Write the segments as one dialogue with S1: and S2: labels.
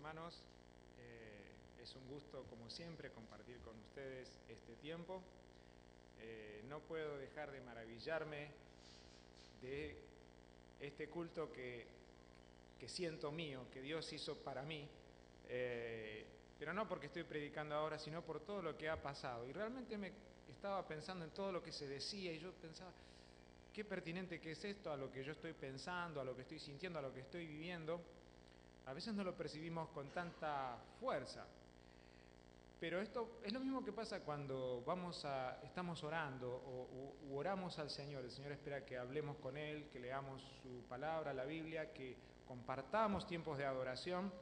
S1: hermanos, es un gusto, como siempre, compartir con ustedes este tiempo. No puedo dejar de maravillarme de este culto que siento mío, que Dios hizo para mí, pero no porque estoy predicando ahora, sino por todo lo que ha pasado. Y realmente me estaba pensando en todo lo que se decía y yo pensaba, qué pertinente que es esto a lo que yo estoy pensando, a lo que estoy sintiendo, a lo que estoy viviendo. A veces no lo percibimos con tanta fuerza, pero esto es lo mismo que pasa cuando estamos orando o oramos al Señor. El Señor espera que hablemos con Él, que leamos su palabra, la Biblia, que compartamos tiempos de adoración.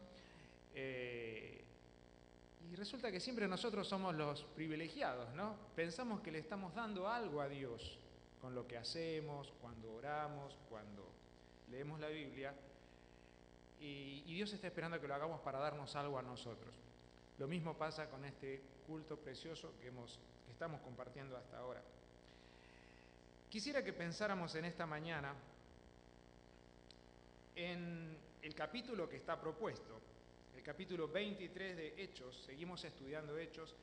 S1: Y resulta que siempre nosotros somos los privilegiados, ¿no? Pensamos que le estamos dando algo a Dios con lo que hacemos, cuando oramos, cuando leemos la Biblia. Y Dios está esperando que lo hagamos para darnos algo a nosotros. Lo mismo pasa con este culto precioso que estamos compartiendo hasta ahora. Quisiera que pensáramos en esta mañana en el capítulo que está propuesto, el capítulo 23 de Hechos. Seguimos estudiando Hechos.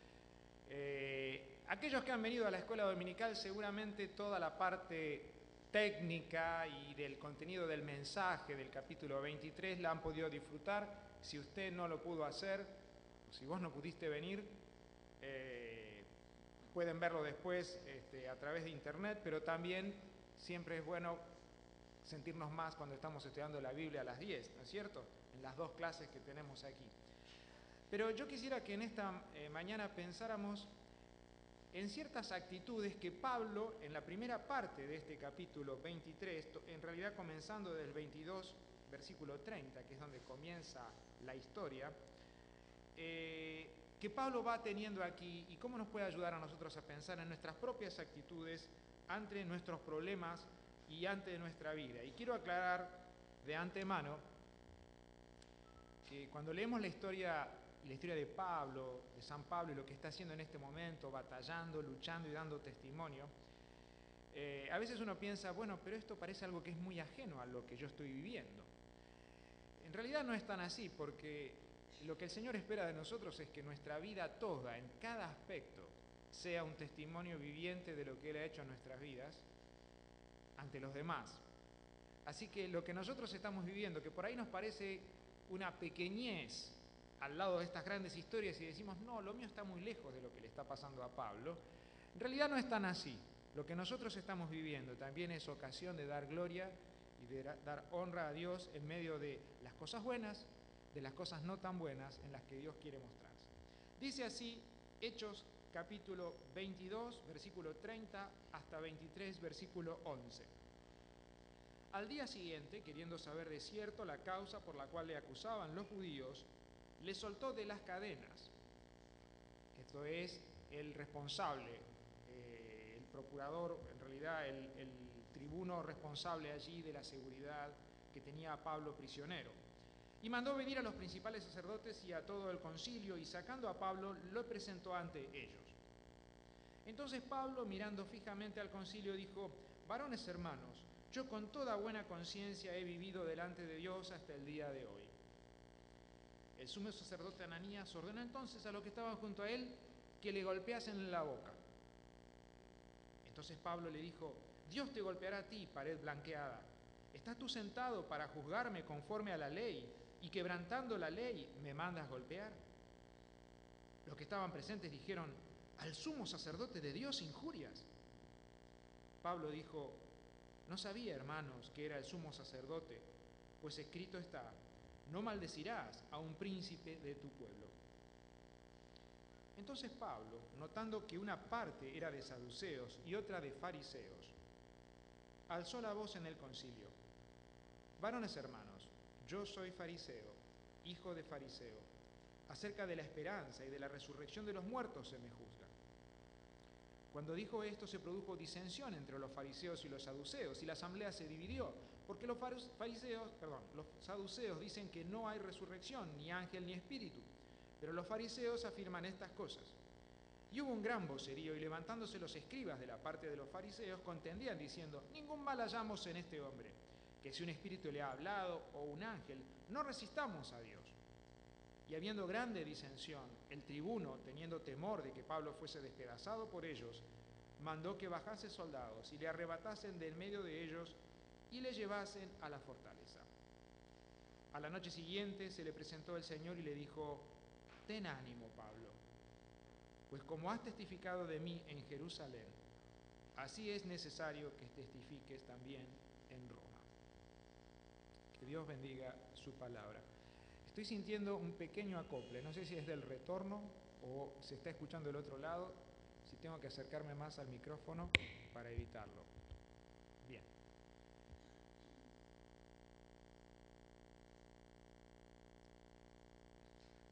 S1: Aquellos que han venido a la escuela dominical, seguramente toda la parte técnica y del contenido del mensaje del capítulo 23 la han podido disfrutar. Si usted no lo pudo hacer, o si vos no pudiste venir, pueden verlo después a través de internet, pero también siempre es bueno sentirnos más cuando estamos estudiando la Biblia a las 10, ¿no es cierto? En las dos clases que tenemos aquí. Pero yo quisiera que en esta mañana pensáramos en ciertas actitudes que Pablo, en la primera parte de este capítulo 23, en realidad comenzando del 22, versículo 30, que es donde comienza la historia, que Pablo va teniendo aquí y cómo nos puede ayudar a nosotros a pensar en nuestras propias actitudes ante nuestros problemas y ante nuestra vida. Y quiero aclarar de antemano que cuando leemos la historia de Pablo, de San Pablo, y lo que está haciendo en este momento, batallando, luchando y dando testimonio, a veces uno piensa, bueno, pero esto parece algo que es muy ajeno a lo que yo estoy viviendo. En realidad no es tan así, porque lo que el Señor espera de nosotros es que nuestra vida toda, en cada aspecto, sea un testimonio viviente de lo que Él ha hecho en nuestras vidas ante los demás. Así que lo que nosotros estamos viviendo, que por ahí nos parece una pequeñez al lado de estas grandes historias y decimos, no, lo mío está muy lejos de lo que le está pasando a Pablo, en realidad no es tan así. Lo que nosotros estamos viviendo también es ocasión de dar gloria y de dar honra a Dios en medio de las cosas buenas, de las cosas no tan buenas en las que Dios quiere mostrarse. Dice así Hechos capítulo 22, versículo 30 hasta 23, versículo 11. Al día siguiente, queriendo saber de cierto la causa por la cual le acusaban los judíos, le soltó de las cadenas. Esto es el responsable, el procurador, en realidad el tribuno responsable allí de la seguridad que tenía a Pablo prisionero. Y mandó venir a los principales sacerdotes y a todo el concilio, y sacando a Pablo, lo presentó ante ellos. Entonces Pablo, mirando fijamente al concilio, dijo: varones hermanos, yo con toda buena conciencia he vivido delante de Dios hasta el día de hoy. El sumo sacerdote Ananías ordenó entonces a los que estaban junto a él que le golpeasen en la boca. Entonces Pablo le dijo: Dios te golpeará a ti, pared blanqueada. ¿Estás tú sentado para juzgarme conforme a la ley y quebrantando la ley me mandas golpear? Los que estaban presentes dijeron: al sumo sacerdote de Dios injurias. Pablo dijo: no sabía, hermanos, que era el sumo sacerdote, pues escrito está: no maldecirás a un príncipe de tu pueblo. Entonces Pablo, notando que una parte era de saduceos y otra de fariseos, alzó la voz en el concilio: varones hermanos, yo soy fariseo, hijo de fariseo. Acerca de la esperanza y de la resurrección de los muertos se me juzga. Cuando dijo esto, se produjo disensión entre los fariseos y los saduceos, y la asamblea se dividió, porque los saduceos dicen que no hay resurrección, ni ángel ni espíritu, pero los fariseos afirman estas cosas. Y hubo un gran vocerío, y levantándose los escribas de la parte de los fariseos, contendían diciendo: ningún mal hallamos en este hombre, que si un espíritu le ha hablado o un ángel, no resistamos a Dios. Y habiendo grande disensión, el tribuno, teniendo temor de que Pablo fuese despedazado por ellos, mandó que bajase soldados y le arrebatasen del medio de ellos y le llevasen a la fortaleza. A la noche siguiente se le presentó el Señor y le dijo: ten ánimo, Pablo, pues como has testificado de mí en Jerusalén, así es necesario que testifiques también en Roma. Que Dios bendiga su palabra. Estoy sintiendo un pequeño acople, no sé si es del retorno o se está escuchando del otro lado, si tengo que acercarme más al micrófono para evitarlo. Bien.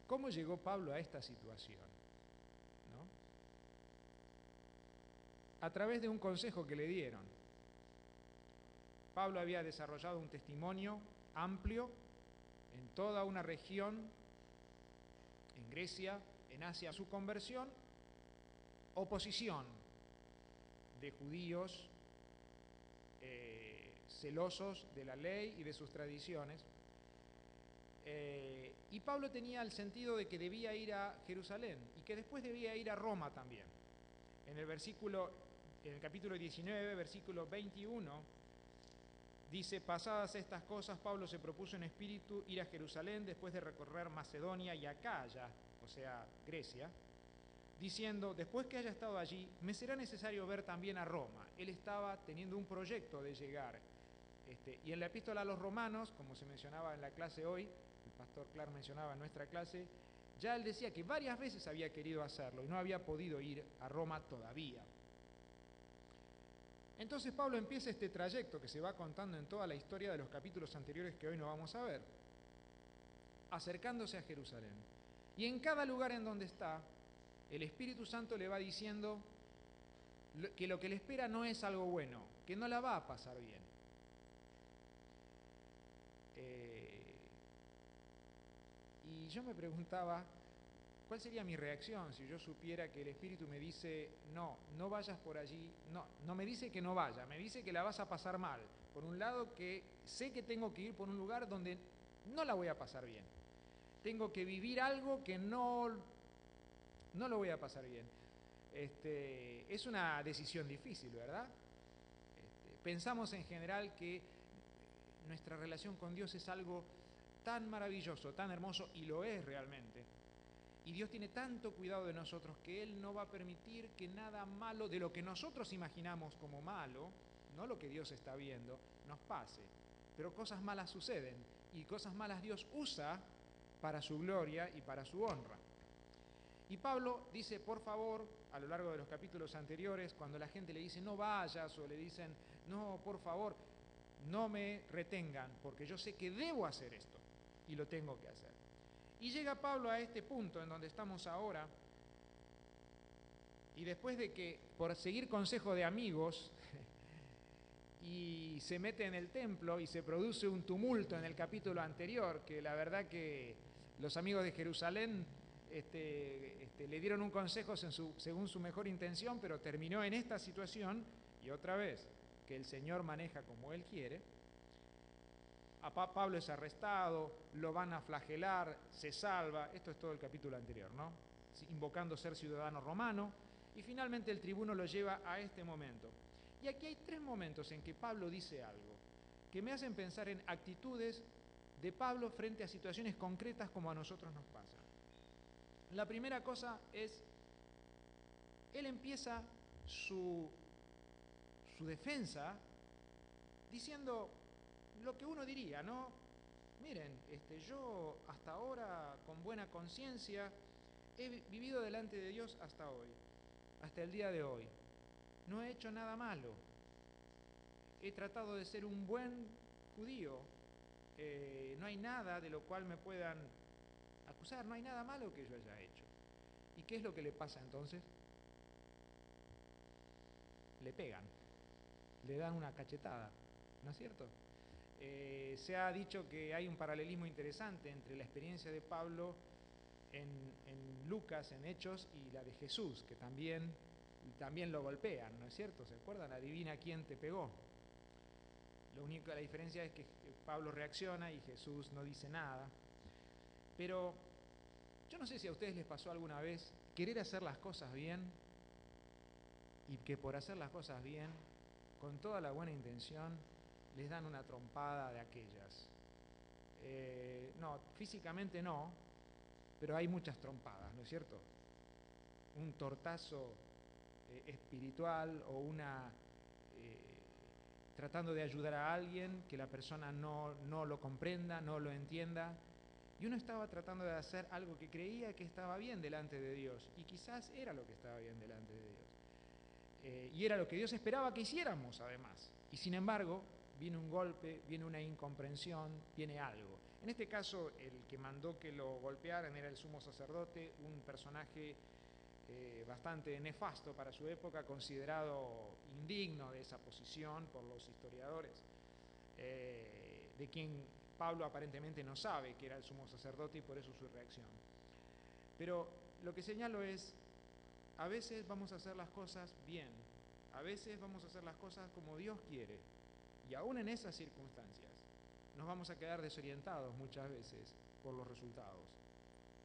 S1: ¿Cómo llegó Pablo a esta situación? ¿No? A través de un consejo que le dieron. Pablo había desarrollado un testimonio amplio en toda una región, en Grecia, en Asia, su conversión, oposición de judíos celosos de la ley y de sus tradiciones. Y Pablo tenía el sentido de que debía ir a Jerusalén y que después debía ir a Roma también. En el capítulo 19, versículo 21, dice: pasadas estas cosas, Pablo se propuso en espíritu ir a Jerusalén después de recorrer Macedonia y Acaya, o sea, Grecia, diciendo: después que haya estado allí, me será necesario ver también a Roma. Él estaba teniendo un proyecto de llegar. Y en la epístola a los romanos, como se mencionaba en la clase hoy, el pastor Clark mencionaba en nuestra clase, ya él decía que varias veces había querido hacerlo y no había podido ir a Roma todavía. Entonces Pablo empieza este trayecto que se va contando en toda la historia de los capítulos anteriores que hoy no vamos a ver, acercándose a Jerusalén. Y en cada lugar en donde está, el Espíritu Santo le va diciendo que lo que le espera no es algo bueno, que no la va a pasar bien. Y yo me preguntaba, ¿cuál sería mi reacción si yo supiera que el Espíritu me dice: no, no vayas por allí? No me dice que no vaya, me dice que la vas a pasar mal. Por un lado, que sé que tengo que ir por un lugar donde no la voy a pasar bien. Tengo que vivir algo que no lo voy a pasar bien. Es una decisión difícil, ¿verdad? Pensamos en general que nuestra relación con Dios es algo tan maravilloso, tan hermoso, y lo es realmente. Y Dios tiene tanto cuidado de nosotros que Él no va a permitir que nada malo de lo que nosotros imaginamos como malo, no lo que Dios está viendo, nos pase. Pero cosas malas suceden y cosas malas Dios usa para su gloria y para su honra. Y Pablo dice: por favor, a lo largo de los capítulos anteriores, cuando la gente le dice no vayas, o le dicen no, por favor, no me retengan, porque yo sé que debo hacer esto y lo tengo que hacer. Y llega Pablo a este punto en donde estamos ahora, y después de que, por seguir consejo de amigos, y se mete en el templo y se produce un tumulto en el capítulo anterior, que la verdad que los amigos de Jerusalén le dieron un consejo según su mejor intención, pero terminó en esta situación, y otra vez, que el Señor maneja como Él quiere. Pablo es arrestado, lo van a flagelar, se salva, esto es todo el capítulo anterior, ¿no? Invocando ser ciudadano romano, y finalmente el tribuno lo lleva a este momento. Y aquí hay 3 momentos en que Pablo dice algo que me hacen pensar en actitudes de Pablo frente a situaciones concretas como a nosotros nos pasa. La primera cosa es, él empieza su defensa diciendo lo que uno diría, ¿no? Miren, yo hasta ahora con buena conciencia he vivido delante de Dios hasta hoy, hasta el día de hoy. No he hecho nada malo. He tratado de ser un buen judío. No hay nada de lo cual me puedan acusar, no hay nada malo que yo haya hecho. ¿Y qué es lo que le pasa entonces? Le pegan, le dan una cachetada, ¿no es cierto? Se ha dicho que hay un paralelismo interesante entre la experiencia de Pablo en Lucas, en Hechos, y la de Jesús, que también lo golpean, ¿no es cierto? ¿Se acuerdan? Adivina quién te pegó. La diferencia es que Pablo reacciona y Jesús no dice nada. Pero Yo no sé si a ustedes les pasó alguna vez querer hacer las cosas bien y que por hacer las cosas bien, con toda la buena intención, les dan una trompada de aquellas. No, físicamente no, pero hay muchas trompadas, ¿no es cierto? Un tortazo espiritual o tratando de ayudar a alguien que la persona no lo comprenda, no lo entienda. Y uno estaba tratando de hacer algo que creía que estaba bien delante de Dios, y quizás era lo que estaba bien delante de Dios. Y era lo que Dios esperaba que hiciéramos, además. Y sin embargo, viene un golpe, viene una incomprensión, viene algo. En este caso, el que mandó que lo golpearan era el sumo sacerdote, un personaje bastante nefasto para su época, considerado indigno de esa posición por los historiadores, de quien Pablo aparentemente no sabe que era el sumo sacerdote y por eso su reacción. Pero lo que señalo es, a veces vamos a hacer las cosas bien, a veces vamos a hacer las cosas como Dios quiere, y aún en esas circunstancias nos vamos a quedar desorientados muchas veces por los resultados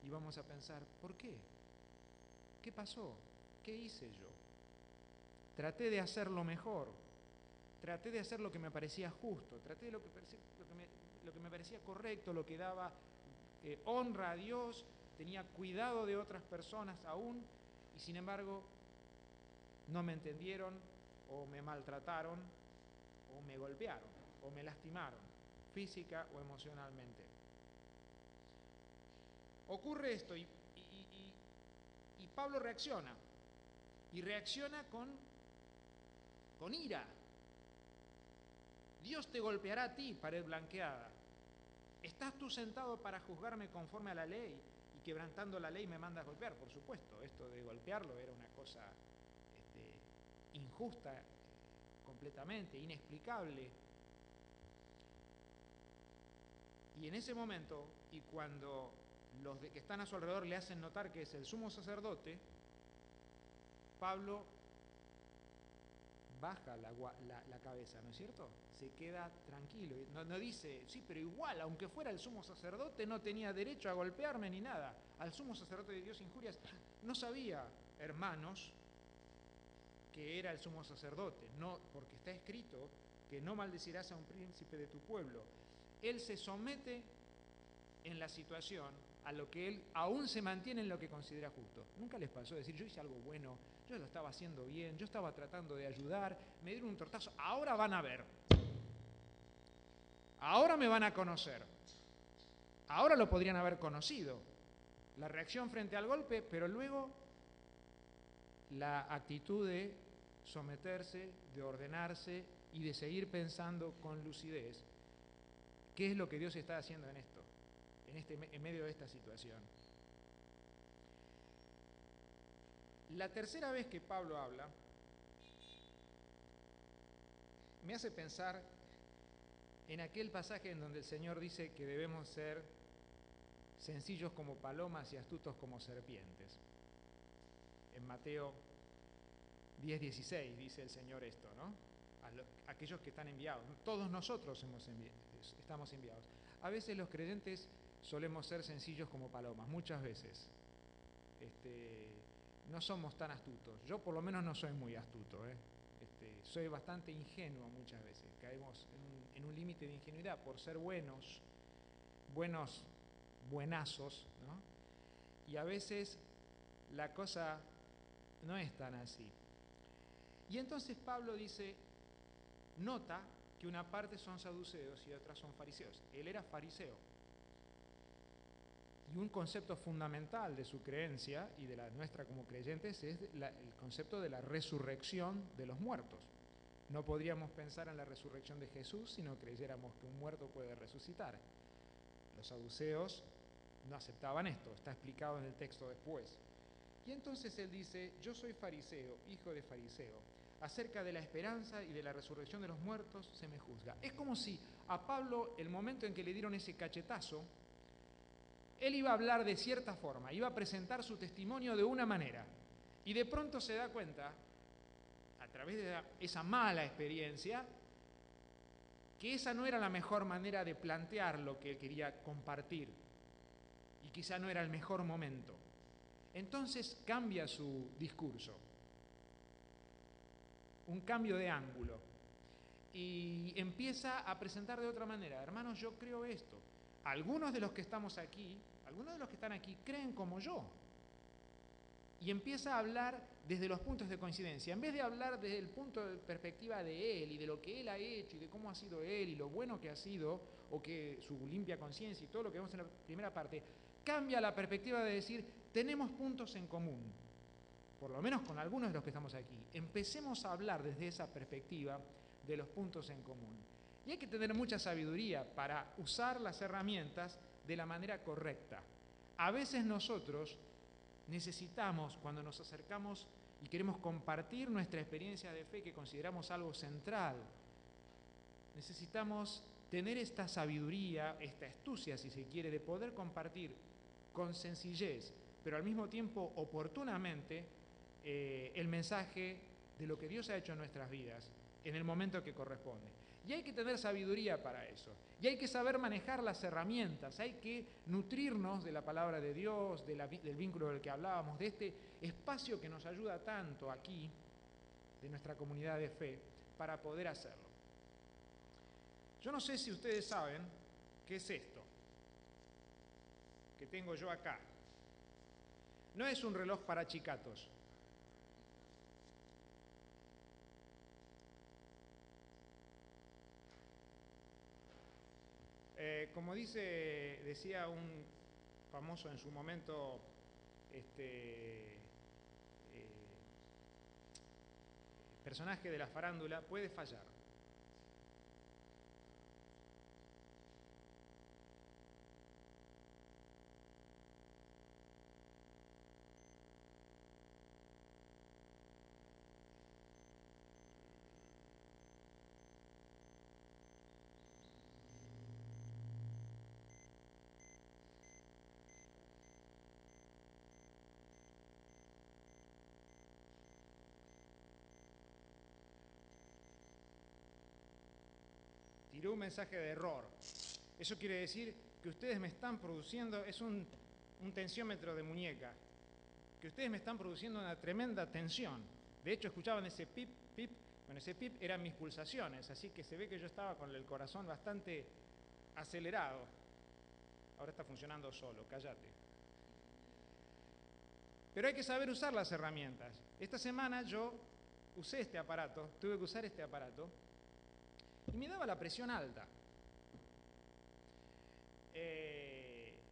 S1: y vamos a pensar, ¿por qué? ¿Qué pasó? ¿Qué hice yo? Traté de hacerlo mejor, traté de hacer lo que me parecía justo, traté de lo que me parecía correcto, lo que daba honra a Dios, tenía cuidado de otras personas aún, y sin embargo no me entendieron, o me maltrataron, o me golpearon, o me lastimaron, física o emocionalmente. Ocurre esto y Pablo reacciona, y reacciona con ira. Dios te golpeará a ti, pared blanqueada. ¿Estás tú sentado para juzgarme conforme a la ley y quebrantando la ley me mandas golpear? Por supuesto, esto de golpearlo era una cosa injusta, completamente, inexplicable. Y en ese momento, y cuando los que están a su alrededor le hacen notar que es el sumo sacerdote, Pablo baja la cabeza, ¿no es cierto? Se queda tranquilo, no dice, sí, pero igual, aunque fuera el sumo sacerdote, no tenía derecho a golpearme ni nada. Al sumo sacerdote de Dios injurias. No sabía, hermanos, que era el sumo sacerdote, no, porque está escrito que no maldecirás a un príncipe de tu pueblo. Él se somete en la situación a lo que él aún se mantiene en lo que considera justo. Nunca les pasó decir, yo hice algo bueno, yo lo estaba haciendo bien, yo estaba tratando de ayudar, me dieron un tortazo, ahora van a ver, ahora me van a conocer, ahora lo podrían haber conocido, la reacción frente al golpe, pero luego la actitud de someterse, de ordenarse y de seguir pensando con lucidez qué es lo que Dios está haciendo en esto, en medio de esta situación. La tercera vez que Pablo habla me hace pensar en aquel pasaje en donde el Señor dice que debemos ser sencillos como palomas y astutos como serpientes. En Mateo 10:16 dice el Señor esto, ¿no? Aquellos que están enviados, todos nosotros estamos enviados. A veces los creyentes solemos ser sencillos como palomas, muchas veces. No somos tan astutos. Yo por lo menos no soy muy astuto, soy bastante ingenuo muchas veces. Caemos en un límite de ingenuidad por ser buenazos, ¿no? Y a veces la cosa no es tan así. Y entonces Pablo dice, nota que una parte son saduceos y otras son fariseos. Él era fariseo. Y un concepto fundamental de su creencia y de la nuestra como creyentes es el concepto de la resurrección de los muertos. No podríamos pensar en la resurrección de Jesús si no creyéramos que un muerto puede resucitar. Los saduceos no aceptaban esto, está explicado en el texto después. Y entonces él dice, yo soy fariseo, hijo de fariseo. Acerca de la esperanza y de la resurrección de los muertos se me juzga. Es como si a Pablo, el momento en que le dieron ese cachetazo, él iba a hablar de cierta forma, iba a presentar su testimonio de una manera, y de pronto se da cuenta, a través de esa mala experiencia, que esa no era la mejor manera de plantear lo que él quería compartir. y quizá no era el mejor momento. Entonces cambia su discurso, un cambio de ángulo, y empieza a presentar de otra manera. Hermanos, yo creo esto. Algunos de los que estamos aquí, algunos de los que están aquí creen como yo. Y empieza a hablar desde los puntos de coincidencia. En vez de hablar desde el punto de perspectiva de él y de lo que él ha hecho y de cómo ha sido él y lo bueno que ha sido, o que su limpia conciencia y todo lo que vemos en la primera parte, cambia la perspectiva de decir, tenemos puntos en común, por lo menos con algunos de los que estamos aquí. Empecemos a hablar desde esa perspectiva de los puntos en común. Y hay que tener mucha sabiduría para usar las herramientas de la manera correcta. A veces nosotros necesitamos, cuando nos acercamos y queremos compartir nuestra experiencia de fe que consideramos algo central, necesitamos tener esta sabiduría, esta astucia, si se quiere, de poder compartir con sencillez, pero al mismo tiempo oportunamente, el mensaje de lo que Dios ha hecho en nuestras vidas en el momento que corresponde. Y hay que tener sabiduría para eso. Y hay que saber manejar las herramientas. Hay que nutrirnos de la palabra de Dios, del vínculo del que hablábamos, de este espacio que nos ayuda tanto aquí, de nuestra comunidad de fe, para poder hacerlo. Yo no sé si ustedes saben qué es esto que tengo yo acá. No es un reloj para chicatos. Como decía un famoso en su momento, personaje de la farándula, puede fallar. Tiró un mensaje de error. Eso quiere decir que ustedes me están produciendo, es un tensiómetro de muñeca, que ustedes me están produciendo una tremenda tensión. De hecho, escuchaban ese pip, pip. Bueno, ese pip eran mis pulsaciones, así que se ve que yo estaba con el corazón bastante acelerado. Ahora está funcionando solo, cállate. Pero hay que saber usar las herramientas. Esta semana yo usé este aparato, tuve que usar este aparato, y me daba la presión alta.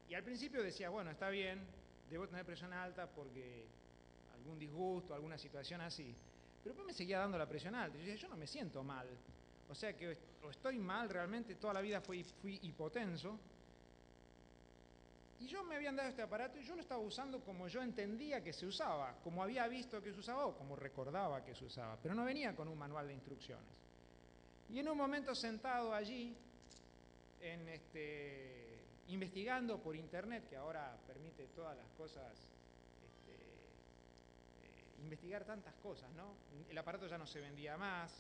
S1: Y al principio decía, bueno, está bien, debo tener presión alta porque algún disgusto, alguna situación así. Pero después me seguía dando la presión alta. Y yo decía, yo no me siento mal. O sea que o estoy mal realmente, toda la vida fui hipotenso. Y yo me habían dado este aparato y yo lo estaba usando como yo entendía que se usaba, como había visto que se usaba o como recordaba que se usaba. Pero no venía con un manual de instrucciones. Y en un momento sentado allí, investigando por internet, que ahora permite todas las cosas, investigar tantas cosas, ¿no? El aparato ya no se vendía más,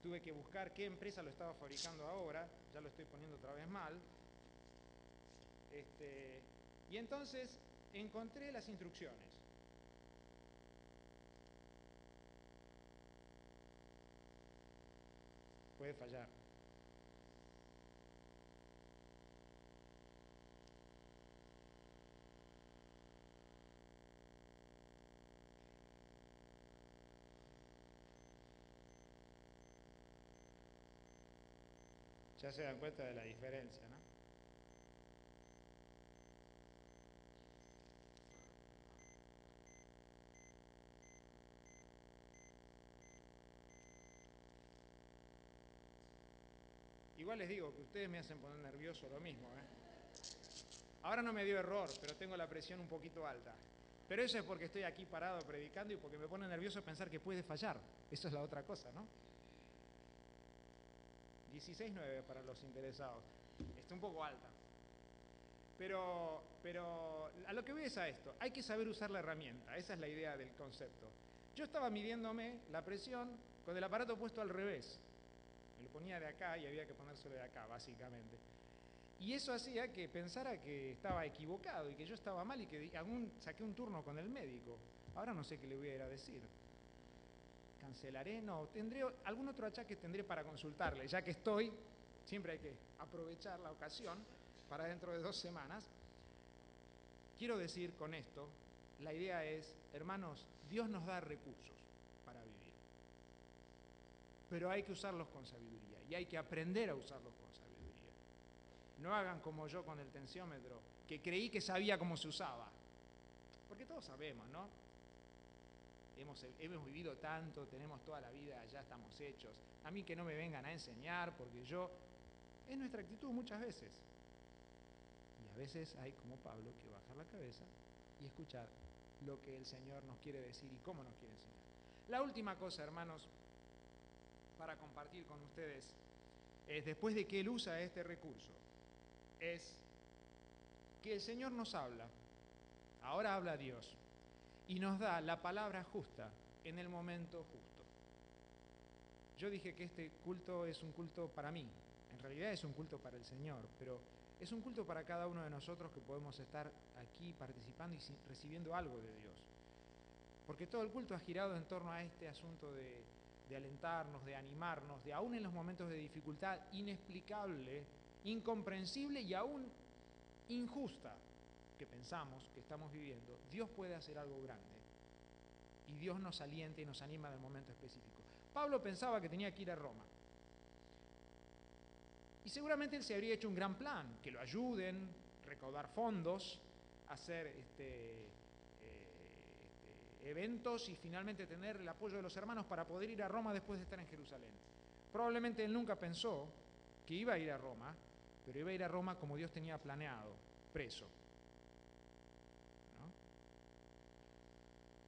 S1: tuve que buscar qué empresa lo estaba fabricando ahora, ya lo estoy poniendo otra vez mal, y entonces encontré las instrucciones. Puede fallar. Ya se dan cuenta de la diferencia, ¿no? Igual les digo que ustedes me hacen poner nervioso lo mismo, Ahora no me dio error, pero tengo la presión un poquito alta. Pero eso es porque estoy aquí parado predicando y porque me pone nervioso pensar que puede fallar. Eso es la otra cosa, ¿no? 16.9 para los interesados. Está un poco alta. Pero a lo que voy es a esto. Hay que saber usar la herramienta. Esa es la idea del concepto. Yo estaba midiéndome la presión con el aparato puesto al revés. Me lo ponía de acá y había que ponérselo de acá, básicamente. Y eso hacía que pensara que estaba equivocado y que yo estaba mal y que aún saqué un turno con el médico. Ahora no sé qué le voy a ir a decir. ¿Cancelaré? No, tendré algún otro achaque tendré para consultarle. Ya que estoy, siempre hay que aprovechar la ocasión para dentro de 2 semanas. Quiero decir con esto, la idea es, hermanos, Dios nos da recursos para vivir, pero hay que usarlos con sabiduría y hay que aprender a usarlos con sabiduría. No hagan como yo con el tensiómetro, que creí que sabía cómo se usaba, porque todos sabemos, ¿no? Hemos vivido tanto, tenemos toda la vida, ya estamos hechos. A mí que no me vengan a enseñar, porque es nuestra actitud muchas veces. Y a veces hay, como Pablo, que bajar la cabeza y escuchar lo que el Señor nos quiere decir y cómo nos quiere enseñar. La última cosa, hermanos, para compartir con ustedes, es después de que Él usa este recurso, es que el Señor nos habla, ahora habla Dios, y nos da la palabra justa en el momento justo. Yo dije que este culto es un culto para mí, en realidad es un culto para el Señor, pero es un culto para cada uno de nosotros que podemos estar aquí participando y recibiendo algo de Dios. Porque todo el culto ha girado en torno a este asunto de alentarnos, de animarnos, de aún en los momentos de dificultad inexplicable, incomprensible y aún injusta que pensamos que estamos viviendo, Dios puede hacer algo grande. Y Dios nos alienta y nos anima en el momento específico. Pablo pensaba que tenía que ir a Roma. Y seguramente él se habría hecho un gran plan, que lo ayuden, recaudar fondos, hacer eventos y finalmente tener el apoyo de los hermanos para poder ir a Roma después de estar en Jerusalén. Probablemente él nunca pensó que iba a ir a Roma, pero iba a ir a Roma como Dios tenía planeado, preso.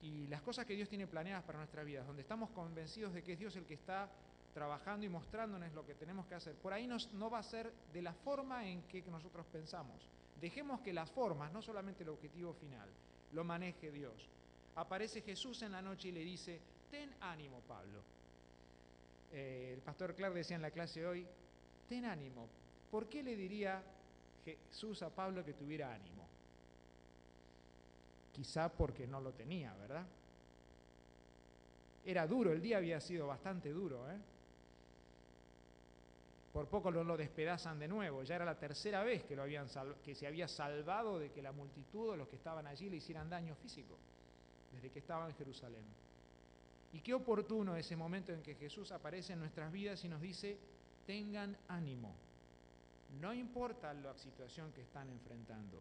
S1: Y las cosas que Dios tiene planeadas para nuestras vidas, donde estamos convencidos de que es Dios el que está trabajando y mostrándonos lo que tenemos que hacer, por ahí no va a ser de la forma en que nosotros pensamos. Dejemos que las formas, no solamente el objetivo final, lo maneje Dios. Aparece Jesús en la noche y le dice, ten ánimo, Pablo. El pastor Clark decía en la clase hoy, ten ánimo. ¿Por qué le diría Jesús a Pablo que tuviera ánimo? Quizá porque no lo tenía, ¿verdad? Era duro, el día había sido bastante duro, ¿eh? Por poco lo despedazan de nuevo, ya era la tercera vez que se había salvado de que la multitud o los que estaban allí le hicieran daño físico, desde que estaba en Jerusalén. Y qué oportuno ese momento en que Jesús aparece en nuestras vidas y nos dice, tengan ánimo, no importa la situación que están enfrentando.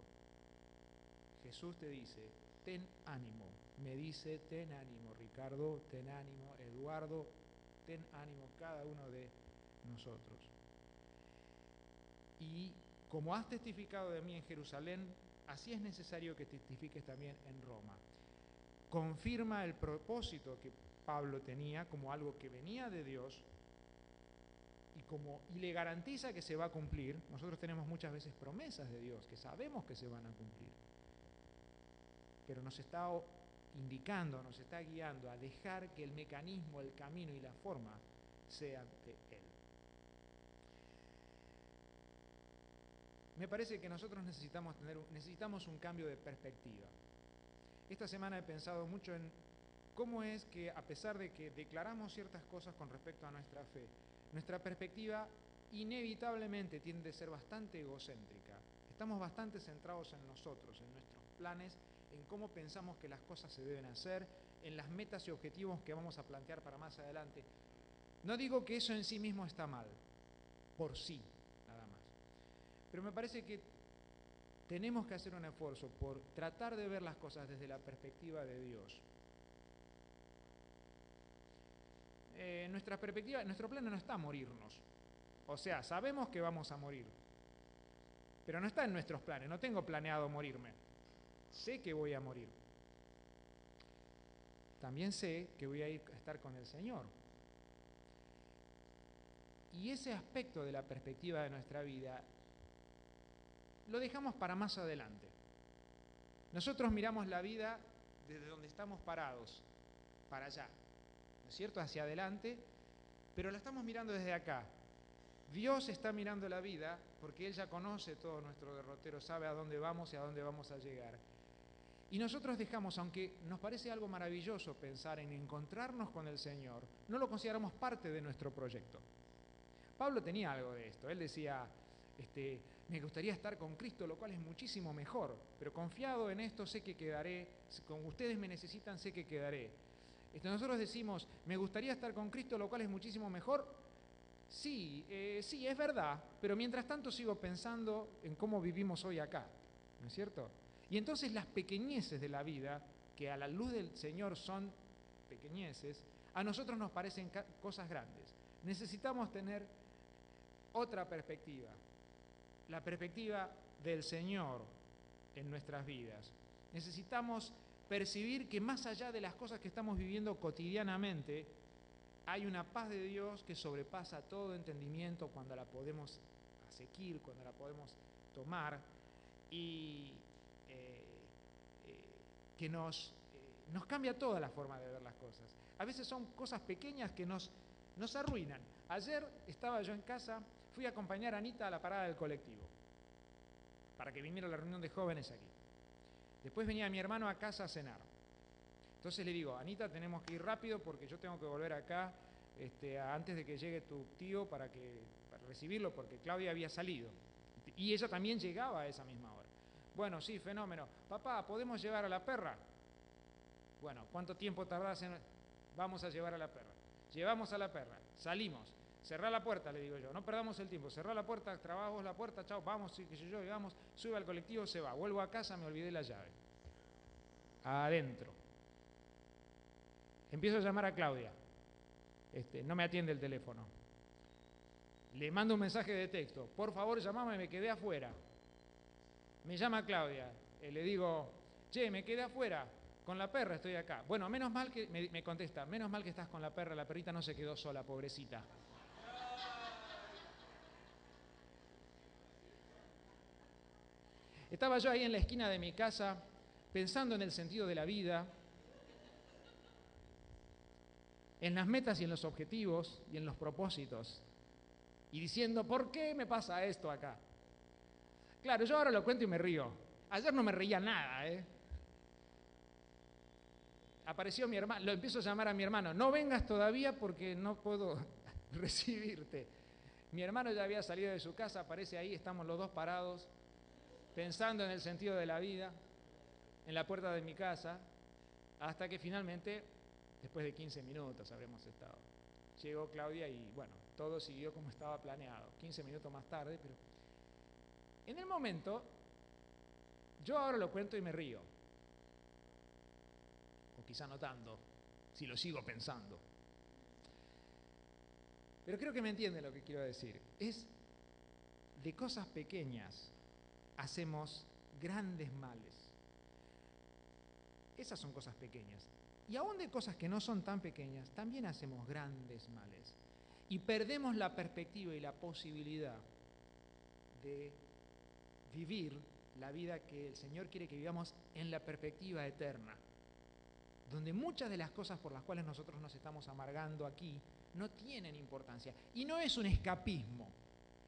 S1: Jesús te dice, ten ánimo, me dice, ten ánimo, Ricardo, ten ánimo, Eduardo, ten ánimo, cada uno de nosotros. Y como has testificado de mí en Jerusalén, así es necesario que testifiques también en Roma. Confirma el propósito que Pablo tenía como algo que venía de Dios y le garantiza que se va a cumplir. Nosotros tenemos muchas veces promesas de Dios que sabemos que se van a cumplir, pero nos está indicando, nos está guiando a dejar que el mecanismo, el camino y la forma sean de Él. Me parece que nosotros necesitamos un cambio de perspectiva. Esta semana he pensado mucho en cómo es que, a pesar de que declaramos ciertas cosas con respecto a nuestra fe, nuestra perspectiva inevitablemente tiende a ser bastante egocéntrica. Estamos bastante centrados en nosotros, en nuestros planes, en cómo pensamos que las cosas se deben hacer, en las metas y objetivos que vamos a plantear para más adelante. No digo que eso en sí mismo está mal, por sí, nada más. Pero me parece que tenemos que hacer un esfuerzo por tratar de ver las cosas desde la perspectiva de Dios. Nuestra perspectiva, nuestro plan no está morirnos. O sea, sabemos que vamos a morir, pero no está en nuestros planes. No tengo planeado morirme. Sé que voy a morir. También sé que voy a ir a estar con el Señor. Y ese aspecto de la perspectiva de nuestra vida lo dejamos para más adelante. Nosotros miramos la vida desde donde estamos parados, para allá, ¿no es cierto? Hacia adelante, pero la estamos mirando desde acá. Dios está mirando la vida porque Él ya conoce todo nuestro derrotero, sabe a dónde vamos y a dónde vamos a llegar. Y nosotros dejamos, aunque nos parece algo maravilloso pensar en encontrarnos con el Señor, no lo consideramos parte de nuestro proyecto. Pablo tenía algo de esto. Él decía, me gustaría estar con Cristo, lo cual es muchísimo mejor, pero confiado en esto sé que quedaré, con ustedes me necesitan, sé que quedaré. Nosotros decimos, me gustaría estar con Cristo, lo cual es muchísimo mejor. Sí, es verdad, pero mientras tanto sigo pensando en cómo vivimos hoy acá, ¿no es cierto? Y entonces las pequeñeces de la vida, que a la luz del Señor son pequeñeces, a nosotros nos parecen cosas grandes. Necesitamos tener otra perspectiva, la perspectiva del Señor en nuestras vidas. Necesitamos percibir que más allá de las cosas que estamos viviendo cotidianamente, hay una paz de Dios que sobrepasa todo entendimiento cuando la podemos asequir, cuando la podemos tomar, y que nos cambia toda la forma de ver las cosas. A veces son cosas pequeñas que nos arruinan. Ayer estaba yo en casa, fui a acompañar a Anita a la parada del colectivo, para que viniera a la reunión de jóvenes aquí. Después venía mi hermano a casa a cenar. Entonces le digo, Anita, tenemos que ir rápido porque yo tengo que volver acá antes de que llegue tu tío para recibirlo, porque Claudia había salido. Y ella también llegaba a esa misma hora. Bueno, sí, fenómeno. Papá, ¿podemos llevar a la perra? Bueno, ¿cuánto tiempo tardás en...? Vamos a llevar a la perra. Llevamos a la perra, salimos. Cerrá la puerta, le digo yo, no perdamos el tiempo. Cerrá la puerta, trabajos la puerta, chao, vamos, sí, que yo, llegamos, sube al colectivo, se va. Vuelvo a casa, me olvidé la llave. Adentro. Empiezo a llamar a Claudia. No me atiende el teléfono. Le mando un mensaje de texto. Por favor, llamame, me quedé afuera. Me llama Claudia. Le digo, che, me quedé afuera. Con la perra estoy acá. Bueno, menos mal que, me contesta, menos mal que estás con la perra. La perrita no se quedó sola, pobrecita. Estaba yo ahí en la esquina de mi casa, pensando en el sentido de la vida, en las metas y en los objetivos y en los propósitos, y diciendo, ¿por qué me pasa esto acá? Claro, yo ahora lo cuento y me río. Ayer no me reía nada, Apareció mi hermano, lo empiezo a llamar a mi hermano, no vengas todavía porque no puedo recibirte. Mi hermano ya había salido de su casa, aparece ahí, estamos los dos parados, pensando en el sentido de la vida, en la puerta de mi casa, hasta que finalmente, después de 15 minutos habremos estado, llegó Claudia y bueno, todo siguió como estaba planeado, 15 minutos más tarde, pero en el momento, yo ahora lo cuento y me río, o quizá no tanto, si lo sigo pensando. Pero creo que me entienden lo que quiero decir. Es de cosas pequeñas hacemos grandes males. Esas son cosas pequeñas. Y aún de cosas que no son tan pequeñas, también hacemos grandes males. Y perdemos la perspectiva y la posibilidad de vivir la vida que el Señor quiere que vivamos en la perspectiva eterna, donde muchas de las cosas por las cuales nosotros nos estamos amargando aquí no tienen importancia. Y no es un escapismo,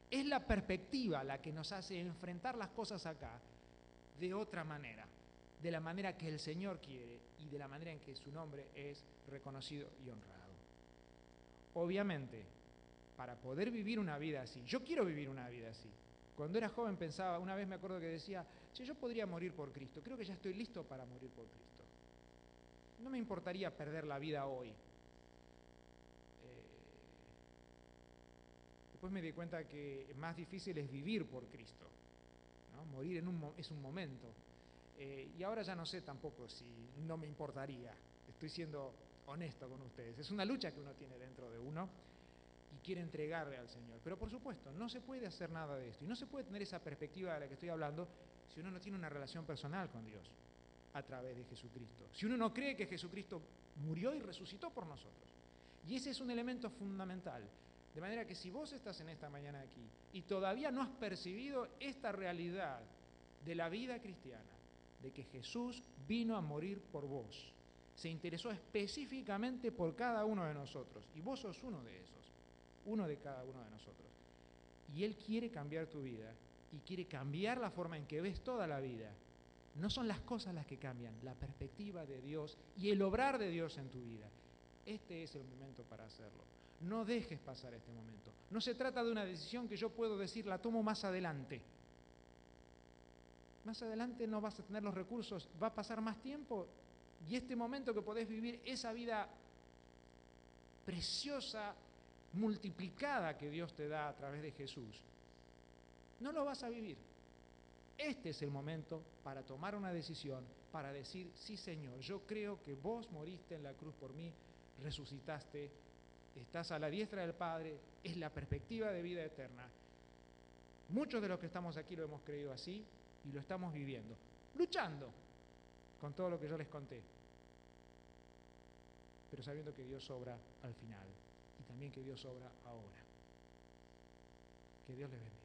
S1: es la perspectiva la que nos hace enfrentar las cosas acá de otra manera, de la manera que el Señor quiere y de la manera en que su nombre es reconocido y honrado. Obviamente, para poder vivir una vida así, yo quiero vivir una vida así. Cuando era joven pensaba, una vez me acuerdo que decía, che, yo podría morir por Cristo, creo que ya estoy listo para morir por Cristo. No me importaría perder la vida hoy. Después me di cuenta que más difícil es vivir por Cristo, ¿no? Morir es un momento. Y ahora ya no sé tampoco si no me importaría. Estoy siendo honesto con ustedes. Es una lucha que uno tiene dentro de uno y quiere entregarle al Señor. Pero por supuesto, no se puede hacer nada de esto. Y no se puede tener esa perspectiva de la que estoy hablando si uno no tiene una relación personal con Dios a través de Jesucristo. Si uno no cree que Jesucristo murió y resucitó por nosotros. Y ese es un elemento fundamental. De manera que si vos estás en esta mañana aquí y todavía no has percibido esta realidad de la vida cristiana, de que Jesús vino a morir por vos, se interesó específicamente por cada uno de nosotros, y vos sos uno de esos, uno de cada uno de nosotros. Y Él quiere cambiar tu vida y quiere cambiar la forma en que ves toda la vida. No son las cosas las que cambian, la perspectiva de Dios y el obrar de Dios en tu vida. Este es el momento para hacerlo. No dejes pasar este momento. No se trata de una decisión que yo puedo decir, la tomo más adelante. Más adelante no vas a tener los recursos, va a pasar más tiempo y este momento que podés vivir, esa vida preciosa, multiplicada que Dios te da a través de Jesús, no lo vas a vivir. Este es el momento para tomar una decisión, para decir, sí Señor, yo creo que vos moriste en la cruz por mí, resucitaste, estás a la diestra del Padre, es la perspectiva de vida eterna. Muchos de los que estamos aquí lo hemos creído así y lo estamos viviendo, luchando con todo lo que yo les conté, pero sabiendo que Dios obra al final y también que Dios obra ahora. Que Dios les bendiga.